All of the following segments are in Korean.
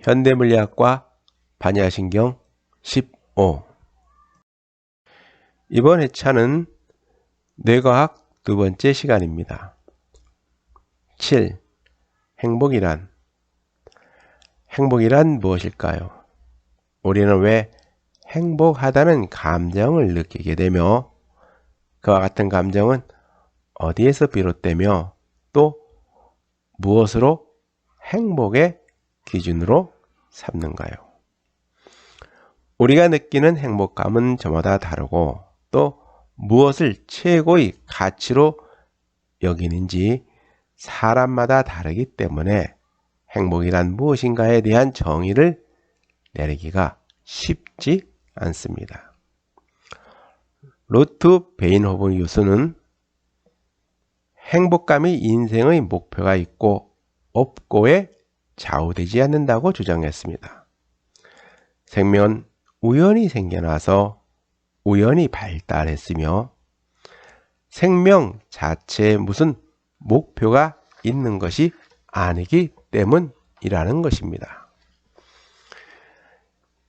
현대물리학과 반야신경 15. 이번 회차는 뇌과학 두 번째 시간입니다. 7. 행복이란 무엇일까요? 우리는 왜 행복하다는 감정을 느끼게 되며 그와 같은 감정은 어디에서 비롯되며 또 무엇으로 행복의 기준으로 삼는가요? 우리가 느끼는 행복감은 저마다 다르고 또 무엇을 최고의 가치로 여기는지 사람마다 다르기 때문에 행복이란 무엇인가에 대한 정의를 내리기가 쉽지 않습니다. 루트 베인호프 교수는 행복감이 인생의 목표가 있고 없고에 좌우되지 않는다고 주장했습니다. 생명은 우연히 생겨나서 우연히 발달했으며 생명 자체에 무슨 목표가 있는 것이 아니기 때문이라는 것입니다.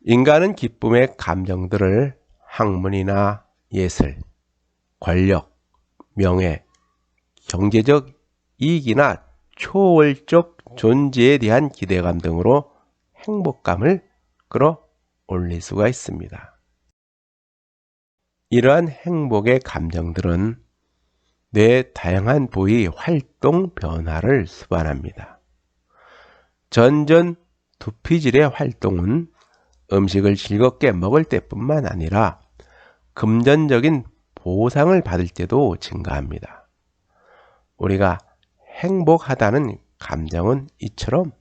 인간은 기쁨의 감정들을 학문이나 예술, 권력, 명예, 경제적 이익이나 초월적 존재에 대한 기대감 등으로 행복감을 끌어올릴 수가 있습니다. 이러한 행복의 감정들은 뇌의 다양한 부위 활동 변화를 수반합니다. 전전 두피질의 활동은 음식을 즐겁게 먹을 때뿐만 아니라 금전적인 보상을 받을 때도 증가합니다. 우리가 행복하다는 감정은 이처럼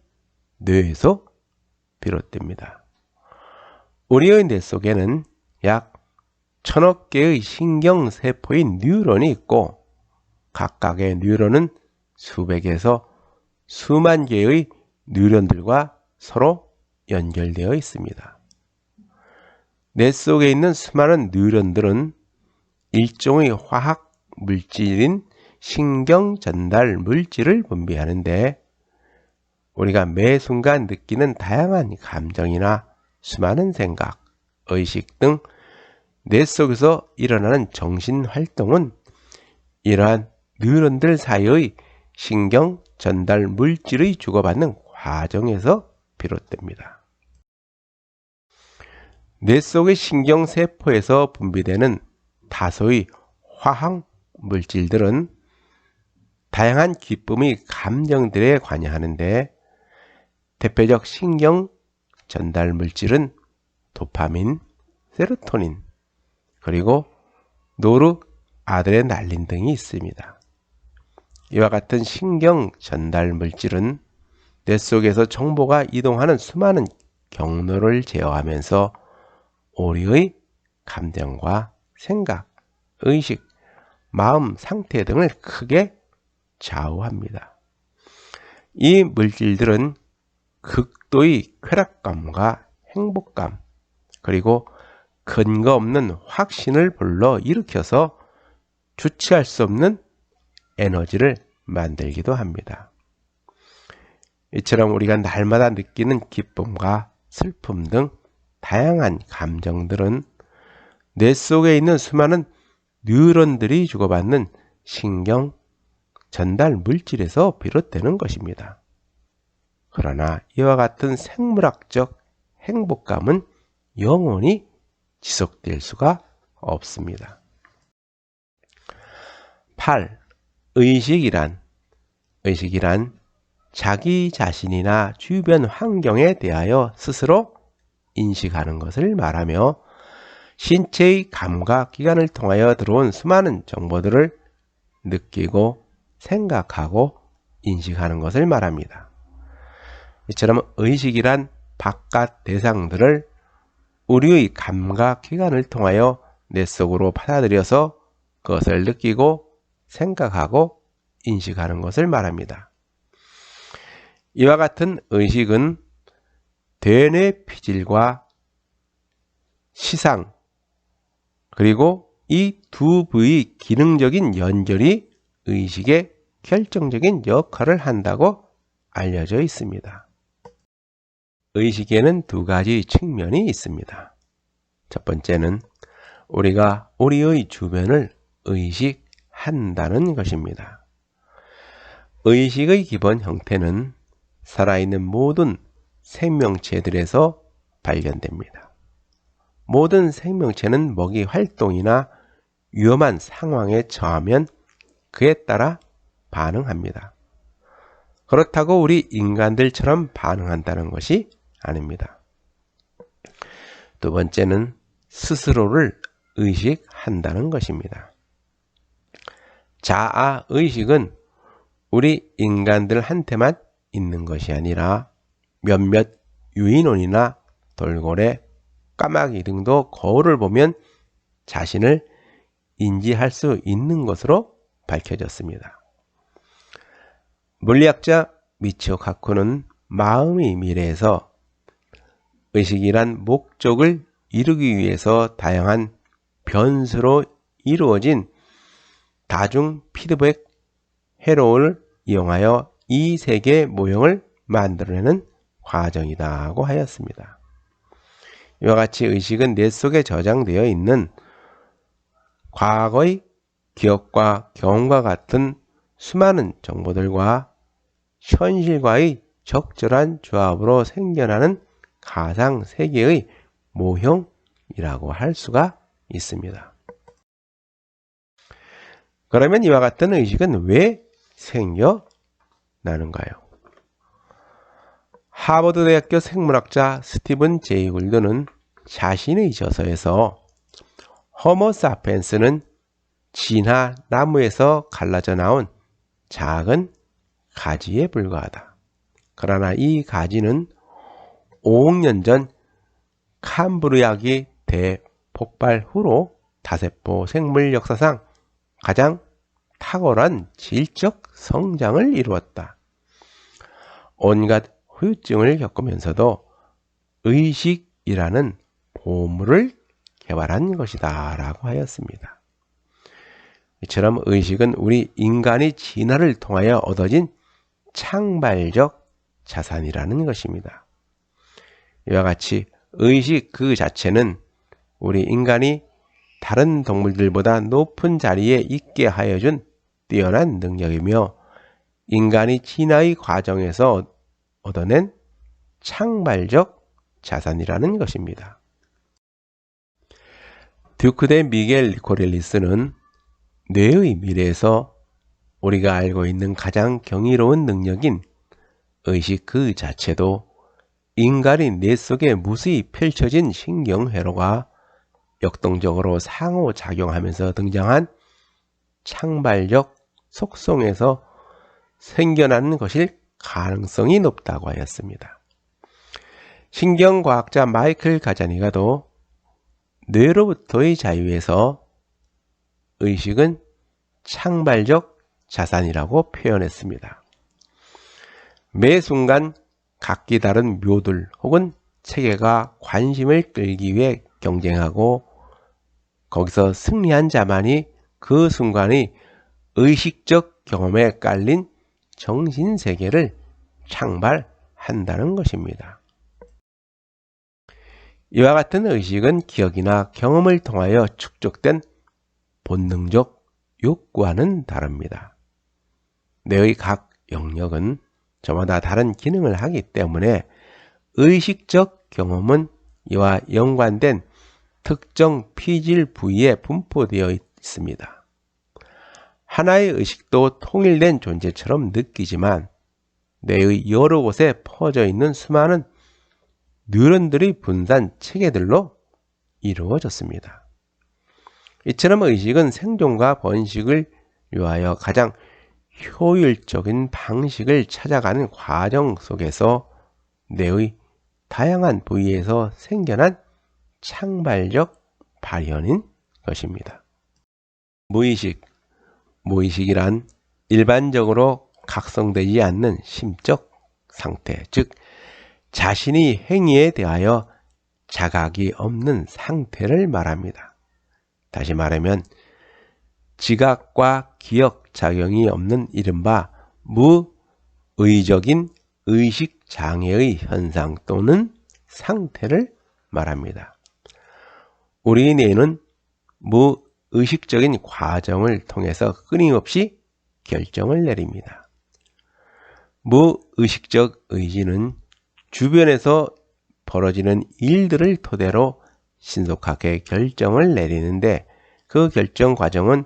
뇌에서 비롯됩니다. 우리의 뇌 속에는 약 1000억 개의 신경세포인 뉴런이 있고 각각의 뉴런은 수백에서 수만 개의 뉴런들과 서로 연결되어 있습니다. 뇌 속에 있는 수많은 뉴런들은 일종의 화학 물질인 신경 전달 물질을 분비하는데 우리가 매 순간 느끼는 다양한 감정이나 수많은 생각, 의식 등 뇌 속에서 일어나는 정신활동은 이러한 뉴런들 사이의 신경 전달 물질의 주고받는 과정에서 비롯됩니다. 뇌 속의 신경세포에서 분비되는 다소의 화학 물질들은 다양한 기쁨의 감정들에 관여하는데 대표적 신경 전달 물질은 도파민, 세로토닌, 그리고 노르아드레날린 등이 있습니다. 이와 같은 신경 전달 물질은 뇌 속에서 정보가 이동하는 수많은 경로를 제어하면서 우리의 감정과 생각, 의식, 마음 상태 등을 크게 좌우합니다. 이 물질들은 극도의 쾌락감과 행복감, 그리고 근거 없는 확신을 불러 일으켜서 주체할 수 없는 에너지를 만들기도 합니다. 이처럼 우리가 날마다 느끼는 기쁨과 슬픔 등 다양한 감정들은 뇌 속에 있는 수많은 뉴런들이 주고받는 신경 전달 물질에서 비롯되는 것입니다. 그러나 이와 같은 생물학적 행복감은 영원히 지속될 수가 없습니다. 8. 의식이란 자기 자신이나 주변 환경에 대하여 스스로 인식하는 것을 말하며 신체의 감각기관을 통하여 들어온 수많은 정보들을 느끼고 생각하고 인식하는 것을 말합니다. 이처럼 의식이란 바깥 대상들을 우리의 감각기관을 통하여 뇌 속으로 받아들여서 그것을 느끼고 생각하고 인식하는 것을 말합니다. 이와 같은 의식은 대뇌 피질과 시상, 그리고 이 두 부의 기능적인 연결이 의식의 결정적인 역할을 한다고 알려져 있습니다. 의식에는 두 가지 측면이 있습니다. 첫 번째는 우리가 우리의 주변을 의식한다는 것입니다. 의식의 기본 형태는 살아있는 모든 생명체들에서 발견됩니다. 모든 생명체는 먹이 활동이나 위험한 상황에 처하면 그에 따라 반응합니다. 그렇다고 우리 인간들처럼 반응한다는 것이 아닙니다. 두 번째는 스스로를 의식한다는 것입니다. 자아의식은 우리 인간들한테만 있는 것이 아니라 몇몇 유인원이나 돌고래, 까마귀 등도 거울을 보면 자신을 인지할 수 있는 것으로 밝혀졌습니다. 물리학자 미치오 카쿠는 마음의 미래에서 의식이란 목적을 이루기 위해서 다양한 변수로 이루어진 다중 피드백 회로를 이용하여 이 세계의 모형을 만들어내는 과정이라고 하였습니다. 이와 같이 의식은 뇌 속에 저장되어 있는 과거의 기억과 경험과 같은 수많은 정보들과 현실과의 적절한 조합으로 생겨나는 가상세계의 모형이라고 할 수가 있습니다. 그러면 이와 같은 의식은 왜 생겨나는가요? 하버드대학교 생물학자 스티븐 제이 굴드는 자신의 저서에서 호모 사피엔스는 진화 나무에서 갈라져 나온 작은 가지에 불과하다. 그러나 이 가지는 5억 년 전 캄브리아기 대폭발 후로 다세포 생물 역사상 가장 탁월한 질적 성장을 이루었다. 온갖 후유증을 겪으면서도 의식이라는 보물을 개발한 것이다 라고 하였습니다. 이처럼 의식은 우리 인간이 진화를 통하여 얻어진 창발적 자산이라는 것입니다. 이와 같이 의식 그 자체는 우리 인간이 다른 동물들보다 높은 자리에 있게 하여준 뛰어난 능력이며 인간이 진화의 과정에서 얻어낸 창발적 자산이라는 것입니다. 듀크 대 미겔 리코렐리스는 뇌의 미래에서 우리가 알고 있는 가장 경이로운 능력인 의식 그 자체도 인간의 뇌 속에 무수히 펼쳐진 신경회로가 역동적으로 상호작용하면서 등장한 창발적 속성에서 생겨나는 것일 가능성이 높다고 하였습니다. 신경과학자 마이클 가자니가도 뇌로부터의 자유에서 의식은 창발적 자산이라고 표현했습니다. 매 순간 각기 다른 묘들 혹은 체계가 관심을 끌기 위해 경쟁하고 거기서 승리한 자만이 그 순간의 의식적 경험에 깔린 정신세계를 창발한다는 것입니다. 이와 같은 의식은 기억이나 경험을 통하여 축적된 본능적 욕구와는 다릅니다. 뇌의 각 영역은 저마다 다른 기능을 하기 때문에 의식적 경험은 이와 연관된 특정 피질 부위에 분포되어 있습니다. 하나의 의식도 통일된 존재처럼 느끼지만 뇌의 여러 곳에 퍼져 있는 수많은 뉴런들의 분산 체계들로 이루어졌습니다. 이처럼 의식은 생존과 번식을 위하여 가장 효율적인 방식을 찾아가는 과정 속에서 뇌의 다양한 부위에서 생겨난 창발적 발현인 것입니다. 무의식이란 일반적으로 각성되지 않는 심적 상태, 즉 자신의 행위에 대하여 자각이 없는 상태를 말합니다. 다시 말하면 지각과 기억 작용이 없는 이른바 무의적인 의식 장애의 현상 또는 상태를 말합니다. 우리 뇌는 무의식적인 과정을 통해서 끊임없이 결정을 내립니다. 무의식적 의지는 주변에서 벌어지는 일들을 토대로 신속하게 결정을 내리는데 그 결정 과정은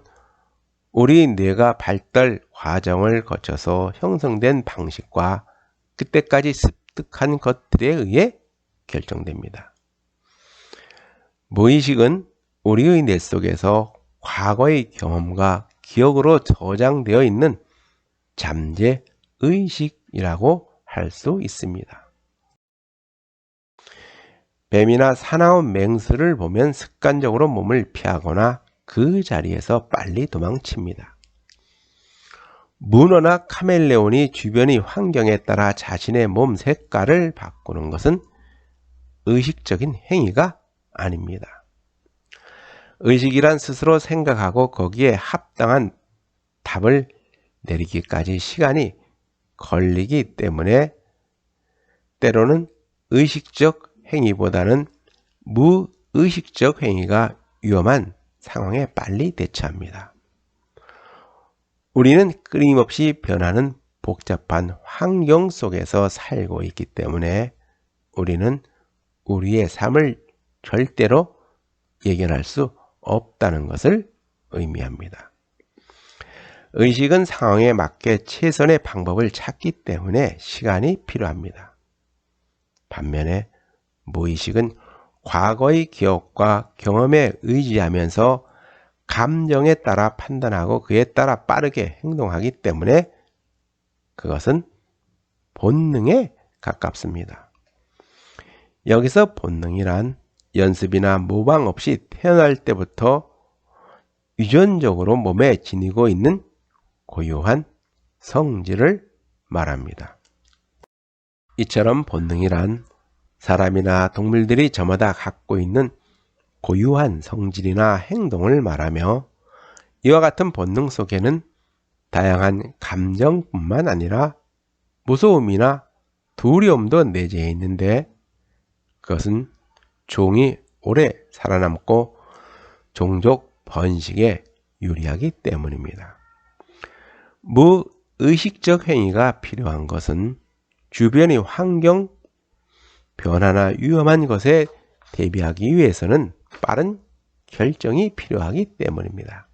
우리 뇌가 발달 과정을 거쳐서 형성된 방식과 그때까지 습득한 것들에 의해 결정됩니다. 무의식은 우리의 뇌 속에서 과거의 경험과 기억으로 저장되어 있는 잠재 의식이라고 할 수 있습니다. 뱀이나 사나운 맹수를 보면 습관적으로 몸을 피하거나 그 자리에서 빨리 도망칩니다. 문어나 카멜레온이 주변의 환경에 따라 자신의 몸 색깔을 바꾸는 것은 의식적인 행위가 아닙니다. 의식이란 스스로 생각하고 거기에 합당한 답을 내리기까지 시간이 걸리기 때문에 때로는 의식적 행위보다는 무의식적 행위가 위험한 상황에 빨리 대처합니다. 우리는 끊임없이 변하는 복잡한 환경 속에서 살고 있기 때문에 우리는 우리의 삶을 절대로 예견할 수 없다는 것을 의미합니다. 의식은 상황에 맞게 최선의 방법을 찾기 때문에 시간이 필요합니다. 반면에 무의식은 과거의 기억과 경험에 의지하면서 감정에 따라 판단하고 그에 따라 빠르게 행동하기 때문에 그것은 본능에 가깝습니다. 여기서 본능이란 연습이나 모방 없이 태어날 때부터 유전적으로 몸에 지니고 있는 고유한 성질을 말합니다. 이처럼 본능이란 사람이나 동물들이 저마다 갖고 있는 고유한 성질이나 행동을 말하며 이와 같은 본능 속에는 다양한 감정뿐만 아니라 무서움이나 두려움도 내재해 있는데 그것은 종이 오래 살아남고 종족 번식에 유리하기 때문입니다. 무의식적 행위가 필요한 것은 주변의 환경 변화나 위험한 것에 대비하기 위해서는 빠른 결정이 필요하기 때문입니다.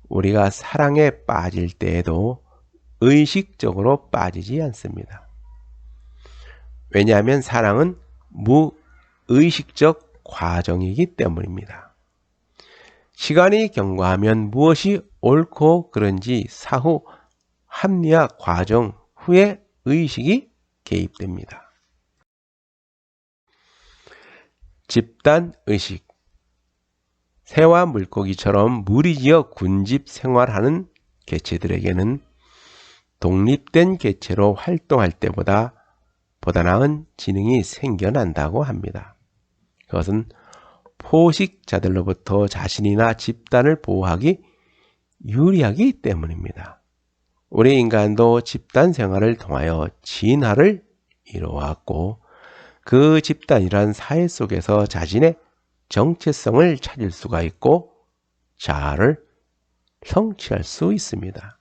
우리가 사랑에 빠질 때에도 의식적으로 빠지지 않습니다. 왜냐하면 사랑은 무의식적 과정이기 때문입니다. 시간이 경과하면 무엇이 옳고 그른지 사후 합리화 과정 후에 의식이 개입됩니다. 집단의식. 새와 물고기처럼 무리지어 군집 생활하는 개체들에게는 독립된 개체로 활동할 때보다 보다 나은 지능이 생겨난다고 합니다. 그것은 포식자들로부터 자신이나 집단을 보호하기 유리하기 때문입니다. 우리 인간도 집단 생활을 통하여 진화를 이루어왔고 그 집단이란 사회 속에서 자신의 정체성을 찾을 수가 있고 자아를 성취할 수 있습니다.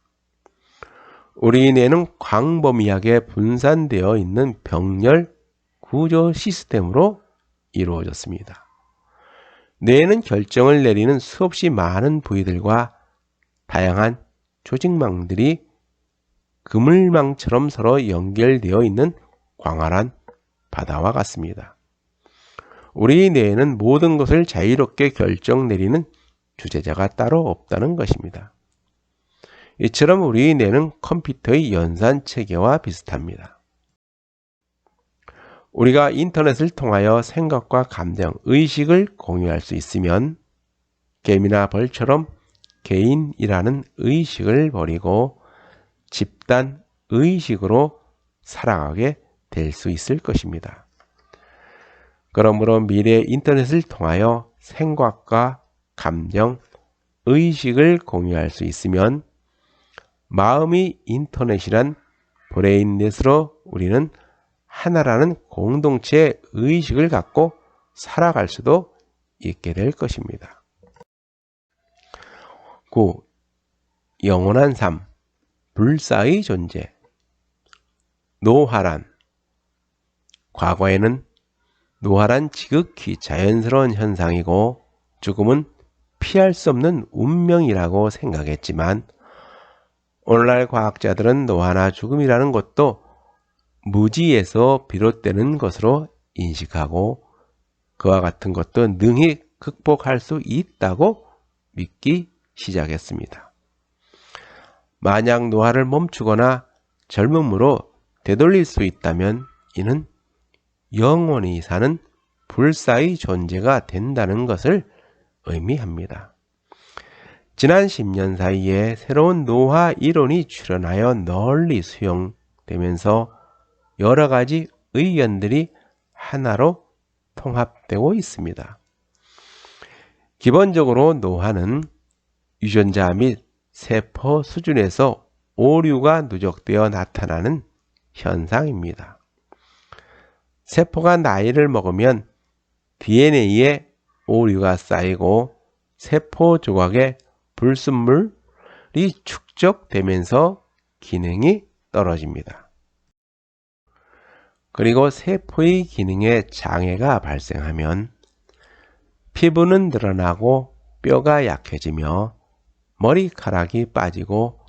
우리 뇌는 광범위하게 분산되어 있는 병렬 구조 시스템으로 이루어졌습니다. 뇌는 결정을 내리는 수없이 많은 부위들과 다양한 조직망들이 그물망처럼 서로 연결되어 있는 광활한 바다와 같습니다. 우리 뇌에는 모든 것을 자유롭게 결정 내리는 주재자가 따로 없다는 것입니다. 이처럼 우리 뇌는 컴퓨터의 연산 체계와 비슷합니다. 우리가 인터넷을 통하여 생각과 감정, 의식을 공유할 수 있으면 개미나 벌처럼 개인이라는 의식을 버리고 집단 의식으로 살아가게 될 수 있을 것입니다. 그러므로 미래 인터넷을 통하여 생각과 감정, 의식을 공유할 수 있으면 마음이 인터넷이란 브레인넷으로 우리는 하나라는 공동체의 의식을 갖고 살아갈 수도 있게 될 것입니다. 9. 영원한 삶, 불사의 존재. 노화란, 과거에는 노화란 지극히 자연스러운 현상이고 죽음은 피할 수 없는 운명이라고 생각했지만 오늘날 과학자들은 노화나 죽음이라는 것도 무지에서 비롯되는 것으로 인식하고 그와 같은 것도 능히 극복할 수 있다고 믿기 시작했습니다. 만약 노화를 멈추거나 젊음으로 되돌릴 수 있다면 이는 영원히 사는 불사의 존재가 된다는 것을 의미합니다. 지난 10년 사이에 새로운 노화 이론이 출현하여 널리 수용되면서 여러 가지 의견들이 하나로 통합되고 있습니다. 기본적으로 노화는 유전자 및 세포 수준에서 오류가 누적되어 나타나는 현상입니다. 세포가 나이를 먹으면 DNA에 오류가 쌓이고 세포 조각에 불순물이 축적되면서 기능이 떨어집니다. 그리고 세포의 기능에 장애가 발생하면 피부는 늘어나고 뼈가 약해지며 머리카락이 빠지고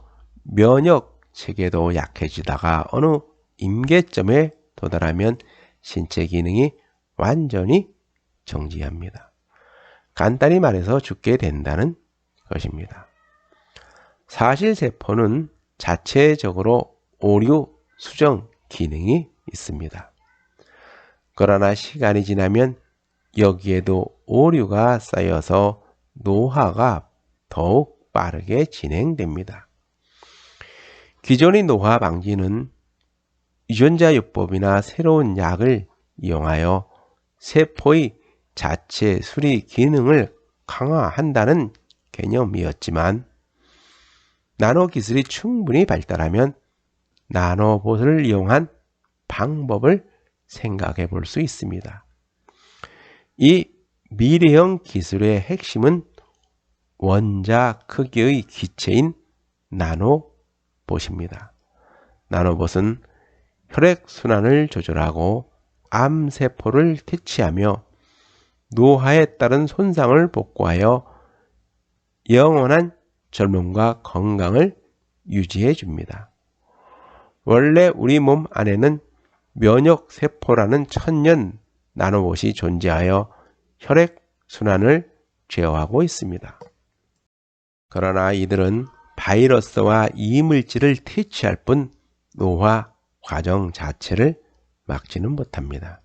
면역 체계도 약해지다가 어느 임계점에 도달하면 신체 기능이 완전히 정지합니다. 간단히 말해서 죽게 된다는 것입니다. 사실 세포는 자체적으로 오류 수정 기능이 있습니다. 그러나 시간이 지나면 여기에도 오류가 쌓여서 노화가 더욱 빠르게 진행됩니다. 기존의 노화 방지는 유전자요법이나 새로운 약을 이용하여 세포의 자체 수리 기능을 강화한다는 개념이었지만 나노 기술이 충분히 발달하면 나노봇을 이용한 방법을 생각해 볼 수 있습니다. 이 미래형 기술의 핵심은 원자 크기의 기체인 나노봇입니다. 나노봇은 혈액순환을 조절하고 암세포를 퇴치하며 노화에 따른 손상을 복구하여 영원한 젊음과 건강을 유지해 줍니다. 원래 우리 몸 안에는 면역세포라는 천년 나노봇이 존재하여 혈액순환을 제어하고 있습니다. 그러나 이들은 바이러스와 이물질을 퇴치할 뿐 노화 과정 자체를 막지는 못합니다.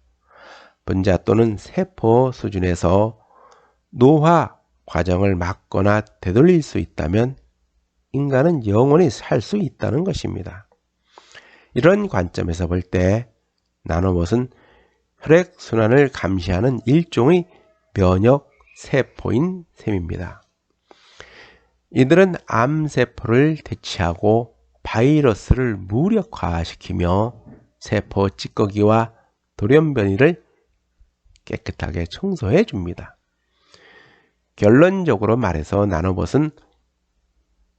분자 또는 세포 수준에서 노화 과정을 막거나 되돌릴 수 있다면 인간은 영원히 살 수 있다는 것입니다. 이런 관점에서 볼 때 나노봇은 혈액순환을 감시하는 일종의 면역 세포인 셈입니다. 이들은 암세포를 퇴치하고 바이러스를 무력화시키며 세포 찌꺼기와 돌연변이를 깨끗하게 청소해 줍니다. 결론적으로 말해서 나노봇은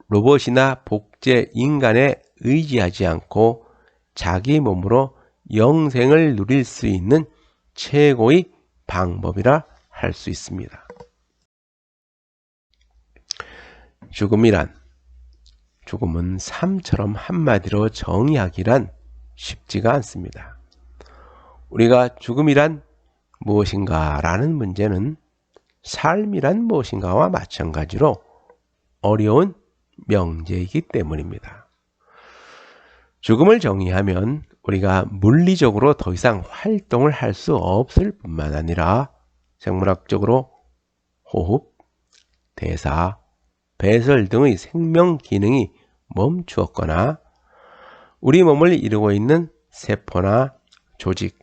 로봇이나 복제 인간에 의지하지 않고 자기 몸으로 영생을 누릴 수 있는 최고의 방법이라 할 수 있습니다. 죽음은 삶처럼 한마디로 정의하기란 쉽지가 않습니다. 우리가 죽음이란 무엇인가 라는 문제는 삶이란 무엇인가와 마찬가지로 어려운 명제이기 때문입니다. 죽음을 정의하면 우리가 물리적으로 더 이상 활동을 할 수 없을 뿐만 아니라 생물학적으로 호흡, 대사, 배설 등의 생명 기능이 멈추었거나 우리 몸을 이루고 있는 세포나 조직,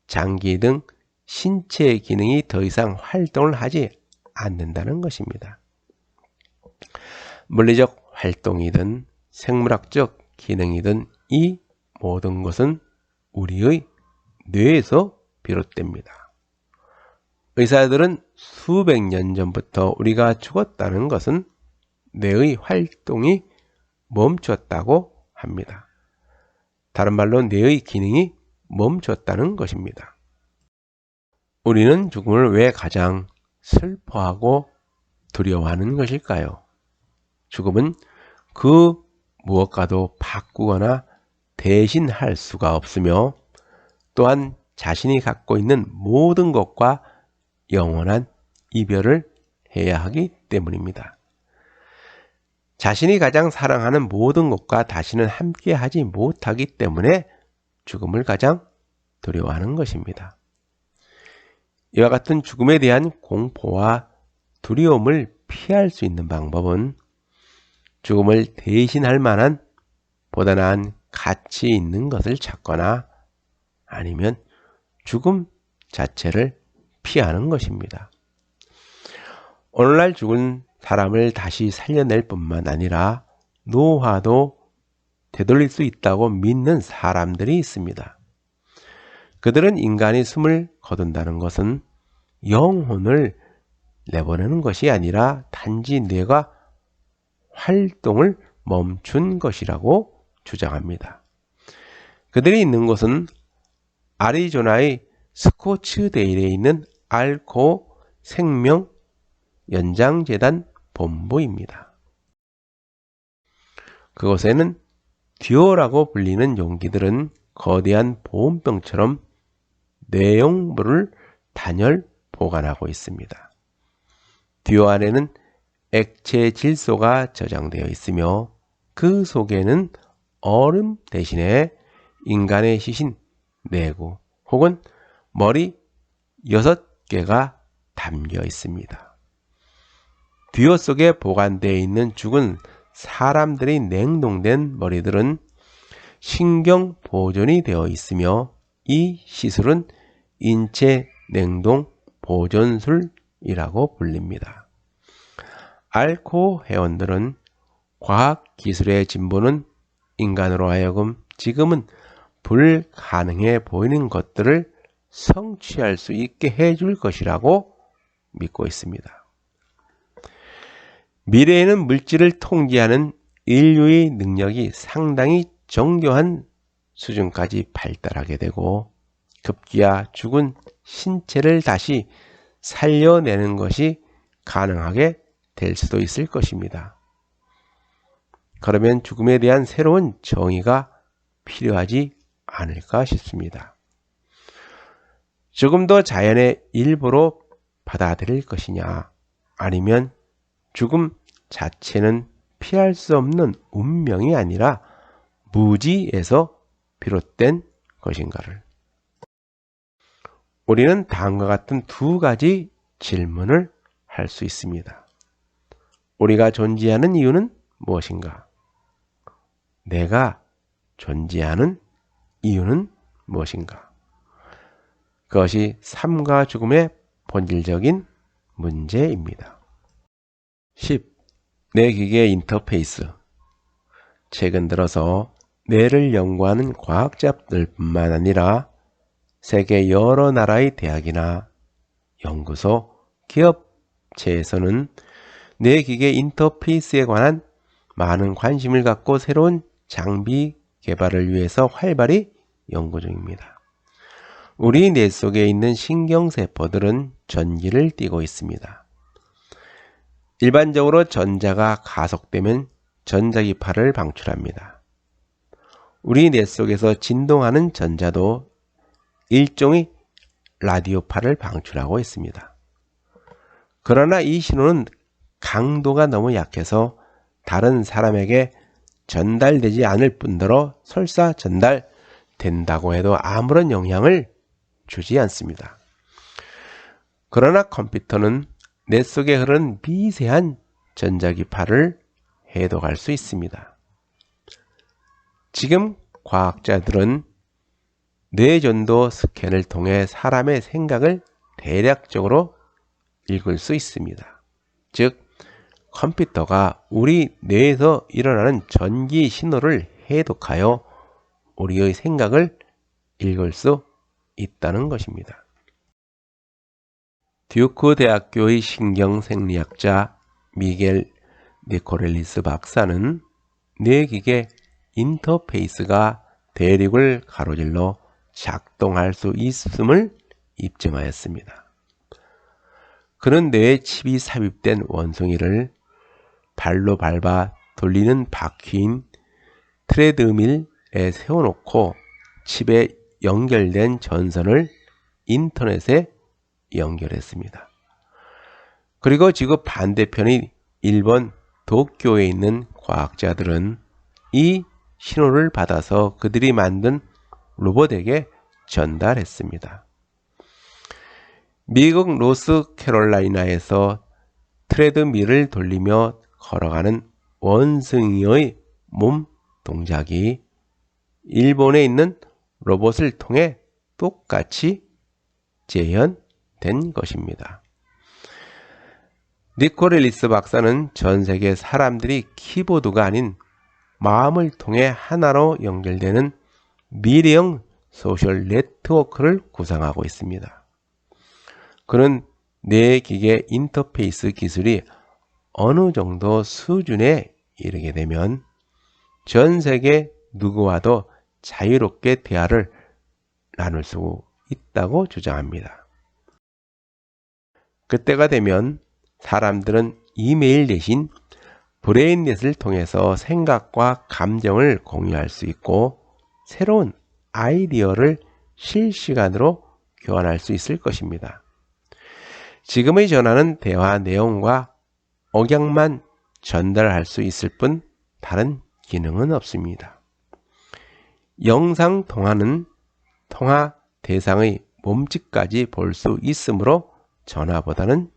장기 등 신체 기능이 더 이상 활동을 하지 않는다는 것입니다. 물리적 활동이든 생물학적 기능이든 이 모든 것은 우리의 뇌에서 비롯됩니다. 의사들은 수백 년 전부터 우리가 죽었다는 것은 뇌의 활동이 멈췄다고 합니다. 다른 말로 뇌의 기능이 멈췄다는 것입니다. 우리는 죽음을 왜 가장 슬퍼하고 두려워하는 것일까요? 죽음은 그 무엇과도 바꾸거나 대신할 수가 없으며 또한 자신이 갖고 있는 모든 것과 영원한 이별을 해야 하기 때문입니다. 자신이 가장 사랑하는 모든 것과 다시는 함께하지 못하기 때문에 죽음을 가장 두려워하는 것입니다. 이와 같은 죽음에 대한 공포와 두려움을 피할 수 있는 방법은 죽음을 대신할 만한 보다 나은 가치 있는 것을 찾거나 아니면 죽음 자체를 피하는 것입니다. 오늘날 죽은 사람을 다시 살려낼 뿐만 아니라 노화도 되돌릴 수 있다고 믿는 사람들이 있습니다. 그들은 인간이 숨을 거둔다는 것은 영혼을 내보내는 것이 아니라 단지 뇌가 활동을 멈춘 것이라고 주장합니다. 그들이 있는 곳은 아리조나의 스코츠데일에 있는 알코 생명 연장재단 본부입니다. 그곳에는 듀오라고 불리는 용기들은 거대한 보온병처럼 뇌용물을 단열 보관하고 있습니다. 듀오 안에는 액체 질소가 저장되어 있으며 그 속에는 얼음 대신에 인간의 시신 4구 혹은 머리 6개가 담겨 있습니다. 듀오 속에 보관되어 있는 죽은 사람들의 냉동된 머리들은 신경 보존이 되어 있으며 이 시술은 인체 냉동 보존술이라고 불립니다. 알코 회원들은 과학 기술의 진보는 인간으로 하여금 지금은 불가능해 보이는 것들을 성취할 수 있게 해줄 것이라고 믿고 있습니다. 미래에는 물질을 통제하는 인류의 능력이 상당히 정교한 수준까지 발달하게 되고 급기야 죽은 신체를 다시 살려내는 것이 가능하게 될 수도 있을 것입니다. 그러면 죽음에 대한 새로운 정의가 필요하지 않을까 싶습니다. 죽음도 자연의 일부로 받아들일 것이냐, 아니면 죽음 자체는 피할 수 없는 운명이 아니라 무지에서 비롯된 것인가를. 우리는 다음과 같은 2가지 질문을 할 수 있습니다. 우리가 존재하는 이유는 무엇인가? 내가 존재하는 이유는 무엇인가? 그것이 삶과 죽음의 본질적인 문제입니다. 10. 뇌기계 인터페이스. 최근 들어서 뇌를 연구하는 과학자들뿐만 아니라 세계 여러 나라의 대학이나 연구소, 기업체에서는 뇌기계 인터페이스에 관한 많은 관심을 갖고 새로운 장비 개발을 위해서 활발히 연구 중입니다. 우리 뇌 속에 있는 신경세포들은 전기를 띠고 있습니다. 일반적으로 전자가 가속되면 전자기파를 방출합니다. 우리 뇌 속에서 진동하는 전자도 일종의 라디오파를 방출하고 있습니다. 그러나 이 신호는 강도가 너무 약해서 다른 사람에게 전달되지 않을 뿐더러 설사 전달된다고 해도 아무런 영향을 주지 않습니다. 그러나 컴퓨터는 뇌 속에 흐르는 미세한 전자기파를 해독할 수 있습니다. 지금 과학자들은 뇌전도 스캔을 통해 사람의 생각을 대략적으로 읽을 수 있습니다. 즉, 컴퓨터가 우리 뇌에서 일어나는 전기 신호를 해독하여 우리의 생각을 읽을 수 있다는 것입니다. 듀크 대학교의 신경생리학자 미겔 니코렐리스 박사는 뇌기계 인터페이스가 대륙을 가로질러 작동할 수 있음을 입증하였습니다. 그는 뇌에 칩이 삽입된 원숭이를 발로 밟아 돌리는 바퀴인 트레드밀에 세워놓고 칩에 연결된 전선을 인터넷에 연결했습니다. 그리고 지구 반대편의 일본 도쿄에 있는 과학자들은 이 신호를 받아서 그들이 만든 로봇에게 전달했습니다. 미국 노스캐롤라이나에서 트레드밀을 돌리며 걸어가는 원숭이의 몸 동작이 일본에 있는 로봇을 통해 똑같이 재현된 것입니다. 니코렐리스 박사는 전 세계 사람들이 키보드가 아닌 마음을 통해 하나로 연결되는 미래형 소셜 네트워크를 구상하고 있습니다. 그는 뇌기계 인터페이스 기술이 어느 정도 수준에 이르게 되면 전 세계 누구와도 자유롭게 대화를 나눌 수 있다고 주장합니다. 그때가 되면 사람들은 이메일 대신 브레인넷을 통해서 생각과 감정을 공유할 수 있고 새로운 아이디어를 실시간으로 교환할 수 있을 것입니다. 지금의 전화는 대화 내용과 억양만 전달할 수 있을 뿐 다른 기능은 없습니다. 영상 통화는 통화 대상의 몸짓까지 볼 수 있으므로 전화보다는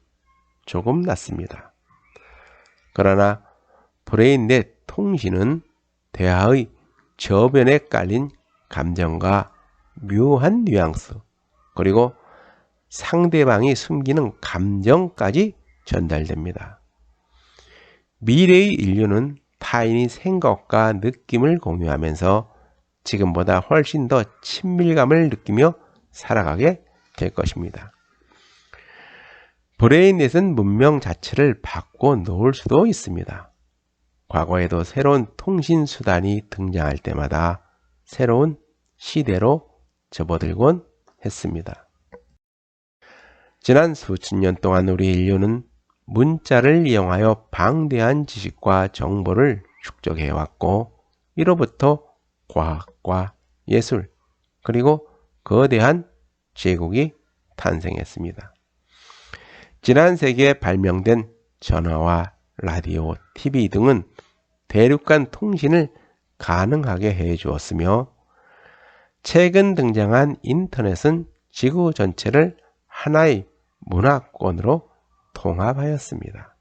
조금 낫습니다. 그러나 브레인넷 통신은 대화의 저변에 깔린 감정과 묘한 뉘앙스, 그리고 상대방이 숨기는 감정까지 전달됩니다. 미래의 인류는 타인의 생각과 느낌을 공유하면서 지금보다 훨씬 더 친밀감을 느끼며 살아가게 될 것입니다. 브레인넷은 문명 자체를 바꿔 놓을 수도 있습니다. 과거에도 새로운 통신 수단이 등장할 때마다 새로운 시대로 접어들곤 했습니다. 지난 수천 년 동안 우리 인류는 문자를 이용하여 방대한 지식과 정보를 축적해왔고 이로부터 과학과 예술 그리고 거대한 제국이 탄생했습니다. 지난 세기에 발명된 전화와 라디오, TV 등은 대륙 간 통신을 가능하게 해주었으며 최근 등장한 인터넷은 지구 전체를 하나의 문화권으로 통합하였습니다.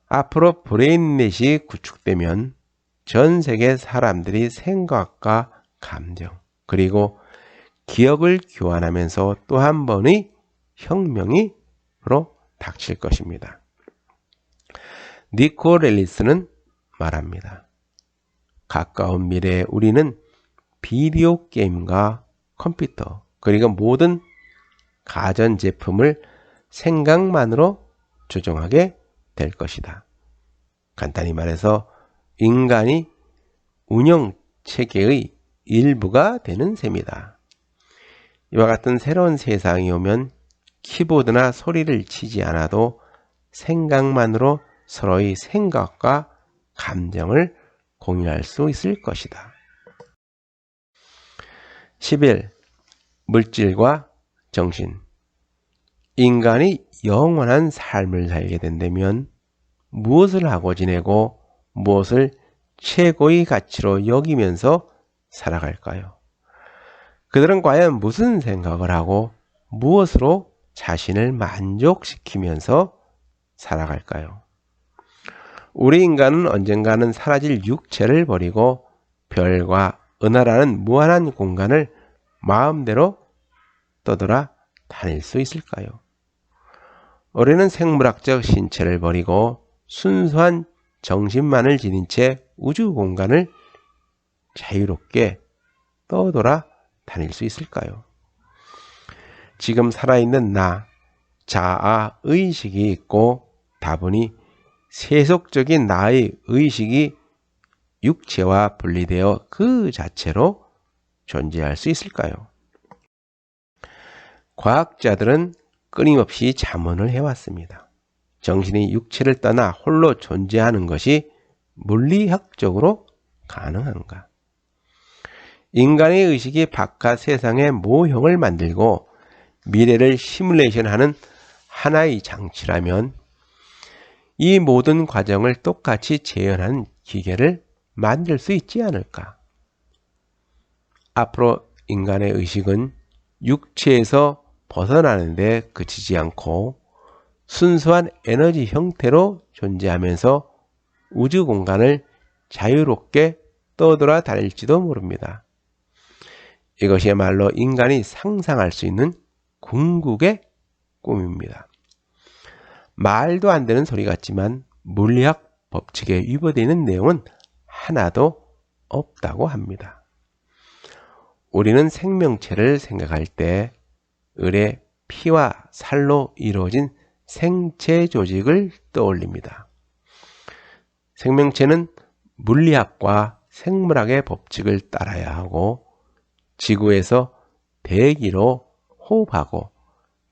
앞으로 브레인넷이 구축되면 전 세계 사람들이 생각과 감정 그리고 기억을 교환하면서 또 한 번의 혁명이 닥칠 것입니다. 니코렐리스는 말합니다. 가까운 미래에 우리는 비디오 게임과 컴퓨터 그리고 모든 가전제품을 생각만으로 조종하게 될 것이다. 간단히 말해서 인간이 운영체계의 일부가 되는 셈이다. 이와 같은 새로운 세상이 오면 키보드나 소리를 치지 않아도 생각만으로 서로의 생각과 감정을 공유할 수 있을 것이다. 11. 물질과 정신. 인간이 영원한 삶을 살게 된다면 무엇을 하고 지내고 무엇을 최고의 가치로 여기면서 살아갈까요? 그들은 과연 무슨 생각을 하고 무엇으로 자신을 만족시키면서 살아갈까요? 우리 인간은 언젠가는 사라질 육체를 버리고 별과 은하라는 무한한 공간을 마음대로 떠돌아 다닐 수 있을까요? 우리는 생물학적 신체를 버리고 순수한 정신만을 지닌 채 우주 공간을 자유롭게 떠돌아 다닐 수 있을까요? 지금 살아있는 나, 자아 의식이 있고 다분히 세속적인 나의 의식이 육체와 분리되어 그 자체로 존재할 수 있을까요? 과학자들은 끊임없이 자문을 해왔습니다. 정신이 육체를 떠나 홀로 존재하는 것이 물리학적으로 가능한가? 인간의 의식이 바깥 세상의 모형을 만들고 미래를 시뮬레이션하는 하나의 장치라면 이 모든 과정을 똑같이 재현하는 기계를 만들 수 있지 않을까? 앞으로 인간의 의식은 육체에서 벗어나는 데 그치지 않고 순수한 에너지 형태로 존재하면서 우주 공간을 자유롭게 떠돌아 다닐지도 모릅니다. 이것이야말로 인간이 상상할 수 있는 궁극의 꿈입니다. 말도 안 되는 소리 같지만 물리학 법칙에 위배되는 내용은 하나도 없다고 합니다. 우리는 생명체를 생각할 때 을의 피와 살로 이루어진 생체 조직을 떠올립니다. 생명체는 물리학과 생물학의 법칙을 따라야 하고 지구에서 대기로 호흡하고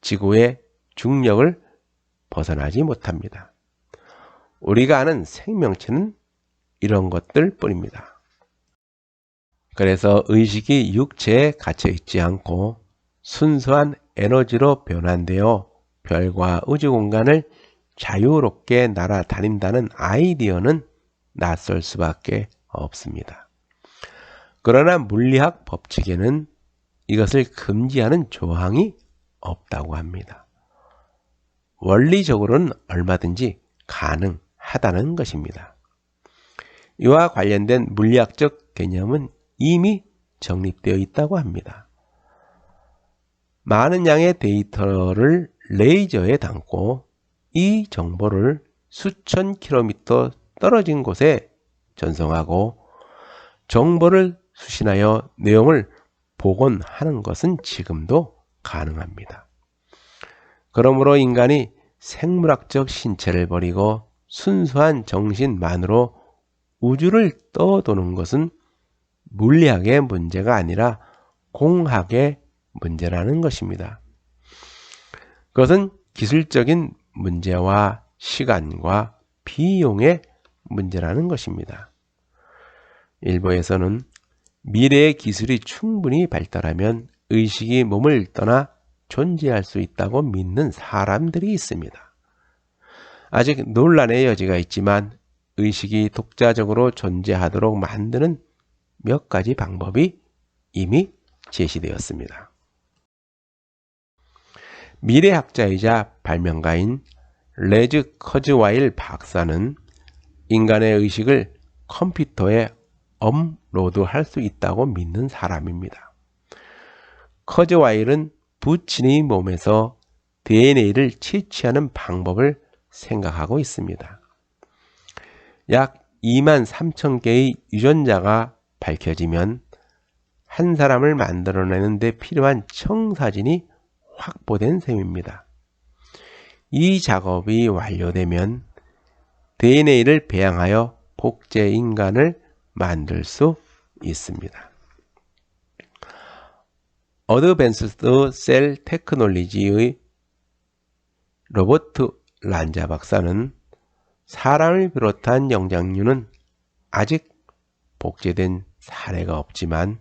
지구의 중력을 벗어나지 못합니다. 우리가 아는 생명체는 이런 것들 뿐입니다. 그래서 의식이 육체에 갇혀 있지 않고 순수한 에너지로 변환되어 별과 우주 공간을 자유롭게 날아다닌다는 아이디어는 낯설 수밖에 없습니다. 그러나 물리학 법칙에는 이것을 금지하는 조항이 없다고 합니다. 원리적으로는 얼마든지 가능하다는 것입니다. 이와 관련된 물리학적 개념은 이미 정립되어 있다고 합니다. 많은 양의 데이터를 레이저에 담고 이 정보를 수천 킬로미터 떨어진 곳에 전송하고 정보를 수신하여 내용을 복원하는 것은 지금도 가능합니다. 그러므로 인간이 생물학적 신체를 버리고 순수한 정신만으로 우주를 떠도는 것은 물리학의 문제가 아니라 공학의 문제라는 것입니다. 그것은 기술적인 문제와 시간과 비용의 문제라는 것입니다. 일부에서는 미래의 기술이 충분히 발달하면 의식이 몸을 떠나 존재할 수 있다고 믿는 사람들이 있습니다. 아직 논란의 여지가 있지만 의식이 독자적으로 존재하도록 만드는 몇 가지 방법이 이미 제시되었습니다. 미래학자이자 발명가인 레즈 커즈와일 박사는 인간의 의식을 컴퓨터에 업로드할 수 있다고 믿는 사람입니다. 커즈와일은 부친의 몸에서 DNA를 채취하는 방법을 생각하고 있습니다. 약 23,000개의 유전자가 밝혀지면 한 사람을 만들어내는 데 필요한 청사진이 확보된 셈입니다. 이 작업이 완료되면 DNA를 배양하여 복제 인간을 만들 수 있습니다. 어드밴스드 셀 테크놀로지의 로버트 란자 박사는 사람을 비롯한 영장류는 아직 복제된 사례가 없지만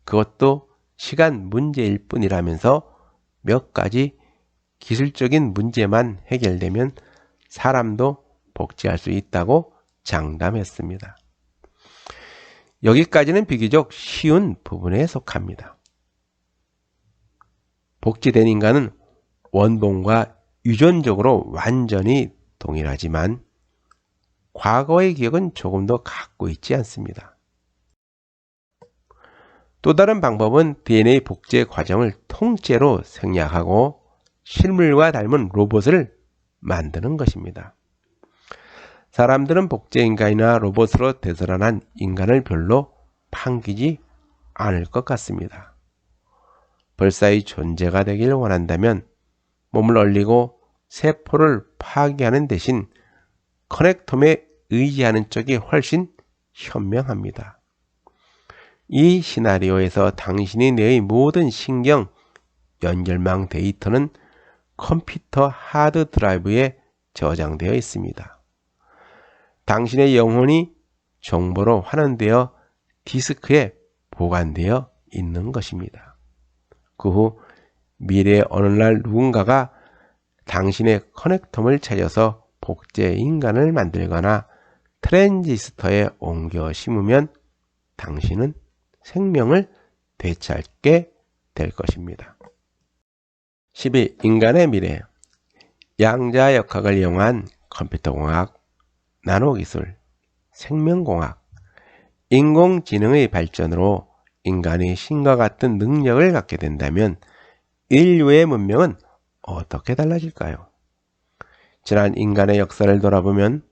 그것도 시간 문제일 뿐이라면서 몇 가지 기술적인 문제만 해결되면 사람도 복제할 수 있다고 장담했습니다. 여기까지는 비교적 쉬운 부분에 속합니다. 복제된 인간은 원본과 유전적으로 완전히 동일하지만 과거의 기억은 조금 더 갖고 있지 않습니다. 또 다른 방법은 DNA 복제 과정을 통째로 생략하고 실물과 닮은 로봇을 만드는 것입니다. 사람들은 복제 인간이나 로봇으로 되살아난 인간을 별로 반기지 않을 것 같습니다. 벌사의 존재가 되길 원한다면 몸을 얼리고 세포를 파괴하는 대신 커넥톰에 의지하는 쪽이 훨씬 현명합니다. 이 시나리오에서 당신이 내의 모든 신경, 연결망 데이터는 컴퓨터 하드 드라이브에 저장되어 있습니다. 당신의 영혼이 정보로 환원되어 디스크에 보관되어 있는 것입니다. 그 후 미래의 어느 날 누군가가 당신의 커넥텀을 찾아서 복제 인간을 만들거나 트랜지스터에 옮겨 심으면 당신은 생명을 되찾게 될 것입니다. 12. 인간의 미래. 양자역학을 이용한 컴퓨터공학, 나노기술, 생명공학, 인공지능의 발전으로 인간이 신과 같은 능력을 갖게 된다면 인류의 문명은 어떻게 달라질까요? 지난 인간의 역사를 돌아보면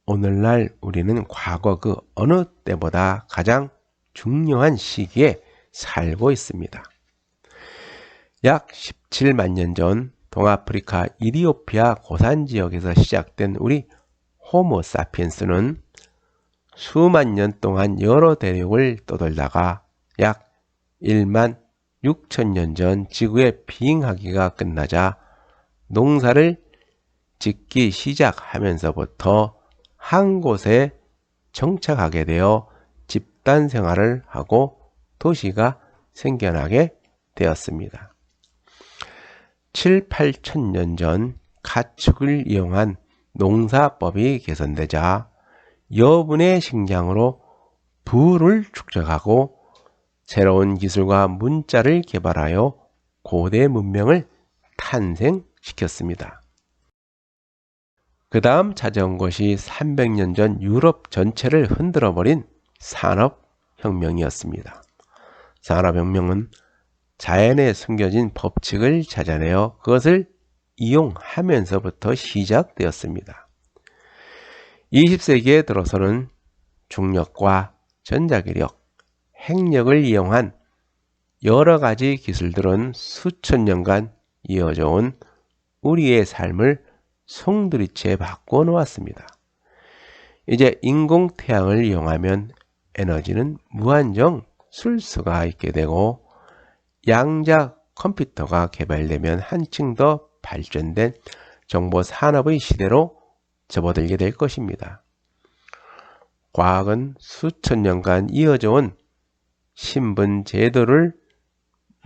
오늘날 우리는 과거 그 어느 때보다 가장 중요한 시기에 살고 있습니다. 약 17만 년 전 동아프리카 이디오피아 고산 지역에서 시작된 우리 호모 사피엔스는 수만 년 동안 여러 대륙을 떠돌다가 약 1만 6천 년 전 지구의 빙하기가 끝나자 농사를 짓기 시작하면서부터 한 곳에 정착하게 되어 집단 생활을 하고 도시가 생겨나게 되었습니다. 7, 8천 년 전 가축을 이용한 농사법이 개선되자 여분의 식량으로 부를 축적하고 새로운 기술과 문자를 개발하여 고대 문명을 탄생시켰습니다. 그 다음 찾아온 것이 300년 전 유럽 전체를 흔들어버린 산업혁명이었습니다. 산업혁명은 자연에 숨겨진 법칙을 찾아내어 그것을 이용하면서부터 시작되었습니다. 20세기에 들어서는 중력과 전자기력, 핵력을 이용한 여러 가지 기술들은 수천 년간 이어져 온 우리의 삶을 송두리째 바꿔 놓았습니다. 이제 인공태양을 이용하면 에너지는 무한정 쓸 수가 있게 되고 양자 컴퓨터가 개발되면 한층 더 발전된 정보 산업의 시대로 접어들게 될 것입니다. 과학은 수천 년간 이어져 온 신분 제도를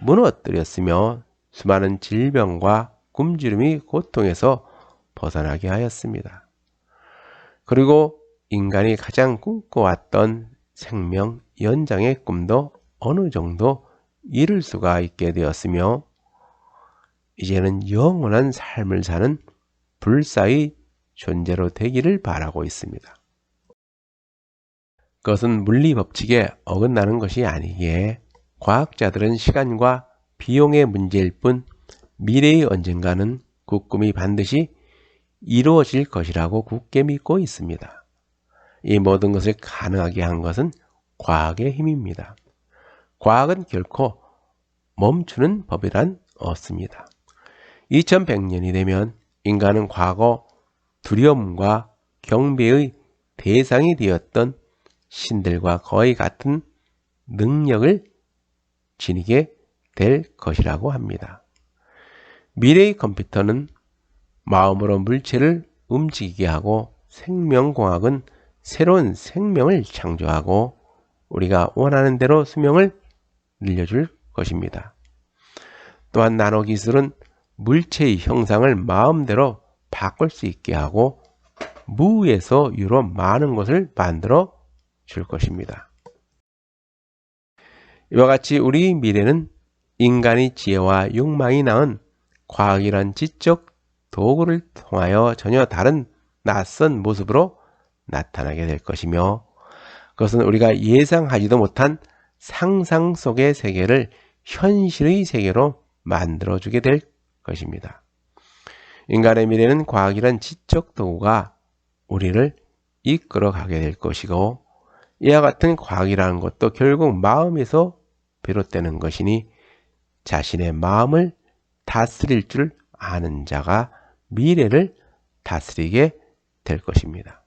무너뜨렸으며 수많은 질병과 굶주림의 고통에서 벗어나게 하였습니다. 그리고 인간이 가장 꿈꿔왔던 생명 연장의 꿈도 어느 정도 이룰 수가 있게 되었으며 이제는 영원한 삶을 사는 불사의 존재로 되기를 바라고 있습니다. 그것은 물리 법칙에 어긋나는 것이 아니기에 과학자들은 시간과 비용의 문제일 뿐 미래의 언젠가는 그 꿈이 반드시 이루어질 것이라고 굳게 믿고 있습니다. 이 모든 것을 가능하게 한 것은 과학의 힘입니다. 과학은 결코 멈추는 법이란 없습니다. 2100년이 되면 인간은 과거 두려움과 경배의 대상이 되었던 신들과 거의 같은 능력을 지니게 될 것이라고 합니다. 미래의 컴퓨터는 마음으로 물체를 움직이게 하고 생명공학은 새로운 생명을 창조하고 우리가 원하는 대로 수명을 늘려줄 것입니다. 또한 나노기술은 물체의 형상을 마음대로 바꿀 수 있게 하고 무에서 유로 많은 것을 만들어 줄 것입니다. 이와 같이 우리 미래는 인간의 지혜와 욕망이 낳은 과학이란 지적 도구를 통하여 전혀 다른 낯선 모습으로 나타나게 될 것이며 그것은 우리가 예상하지도 못한 상상 속의 세계를 현실의 세계로 만들어주게 될 것입니다. 인간의 미래는 과학이란 지적 도구가 우리를 이끌어 가게 될 것이고 이와 같은 과학이라는 것도 결국 마음에서 비롯되는 것이니 자신의 마음을 다스릴 줄 아는 자가 미래를 다스리게 될 것입니다.